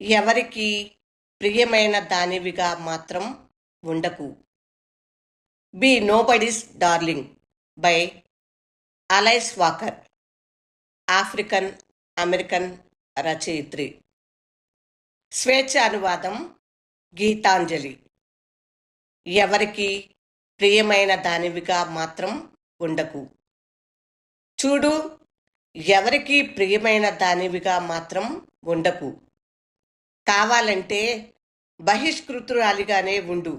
ఎవరికి ప్రియమైన దానివిగా మాత్రం ఉండకు. Be nobody's darling by Alice Walker, African American రచయిత్రి. స్వేచ్ఛ అనువాదం గీతాంజలి. ఎవరికి ప్రియమైన దానివిగా మాత్రం ఉండకు. చూడు, ఎవరికి ప్రియమైన దానివిగా మాత్రం ఉండకు. కావాలంటే బహిష్కృతురాలిగానే ఉండు.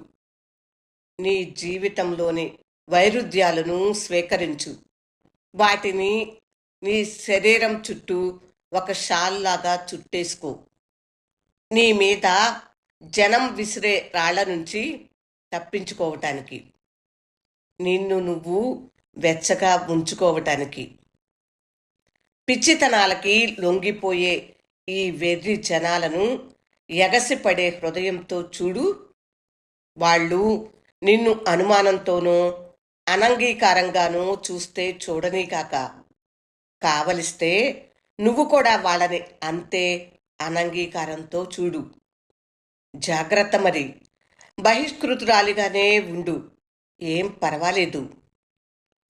నీ జీవితంలోని వైరుధ్యాలను స్వీకరించు. వాటిని నీ శరీరం చుట్టూ ఒక షాల్లాగా చుట్టేసుకో. నీ మీద జనం విసిరే రాళ్ల నుంచి తప్పించుకోవటానికి, నిన్ను నువ్వు వెచ్చగా ఉంచుకోవటానికి. పిచ్చితనాలకి లొంగిపోయే ఈ వెర్రి జనాలను ఎగసిపడే హృదయంతో చూడు. వాళ్ళు నిన్ను అనుమానంతోనో అనంగీకారంగానో చూస్తే చూడనీ కాక, కావలిస్తే నువ్వు కూడా వాళ్ళని అంతే అనంగీకారంతో చూడు. జాగ్రత్త మరి, బహిష్కృతురాలిగానే ఉండు, ఏం పర్వాలేదు.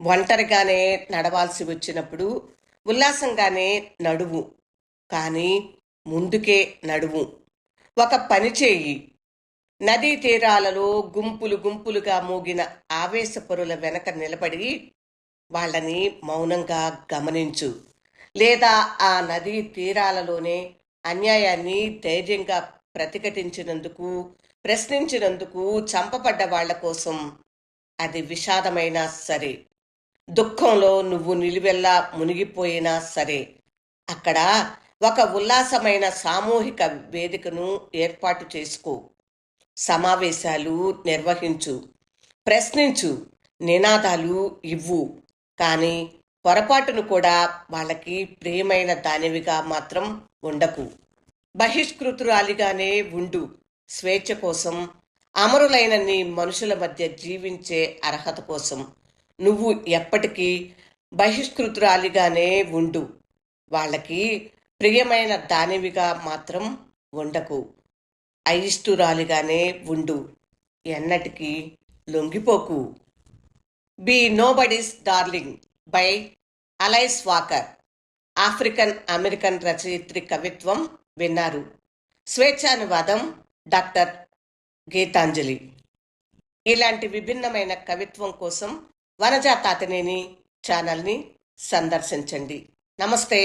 ఒంటరిగానే నడవాల్సి వచ్చినప్పుడు ఉల్లాసంగానే నడువు, కానీ ముందుకే నడువు. ఒక పని చేయి. నదీ తీరాలలో గుంపులు గుంపులుగా మోగిన ఆవేశపరుల వెనక నిలబడి వాళ్ళని మౌనంగా గమనించు. లేదా ఆ నదీ తీరాలలోనే అన్యాయాన్ని ధైర్యంగా ప్రతిఘటించినందుకు, ప్రశ్నించినందుకు చంపబడ్డ వాళ్ల కోసం, అది విషాదమైనా సరే, దుఃఖంలో నువ్వు నిలువెల్లా మునిగిపోయినా సరే, అక్కడ ఒక ఉల్లాసమైన సామూహిక వేదికను ఏర్పాటు చేసుకో. సమావేశాలు నిర్వహించు, ప్రశ్నించు, నినాదాలు ఇవ్వు. కానీ పొరపాటును కూడా వాళ్ళకి ప్రియమైన దానివిగా మాత్రం ఉండకు. బహిష్కృతురాలిగానే ఉండు. స్వేచ్ఛ కోసం, అమరులైన నీ మనుషుల మధ్య జీవించే అర్హత కోసం నువ్వు ఎప్పటికీ బహిష్కృతురాలిగానే ఉండు. వాళ్ళకి ప్రియమైన దానివిగా మాత్రం ఉండకు. అయిష్టురాలిగానే ఉండు. ఎన్నటికీ లొంగిపోకు. Be nobody's darling by Alice Walker, African American రచయిత్రి. కవిత్వం విన్నారు. స్వేచ్ఛానువాదం డాక్టర్ గీతాంజలి. ఇలాంటి విభిన్నమైన కవిత్వం కోసం వనజా తాతినేని ఛానల్ని సందర్శించండి. నమస్తే.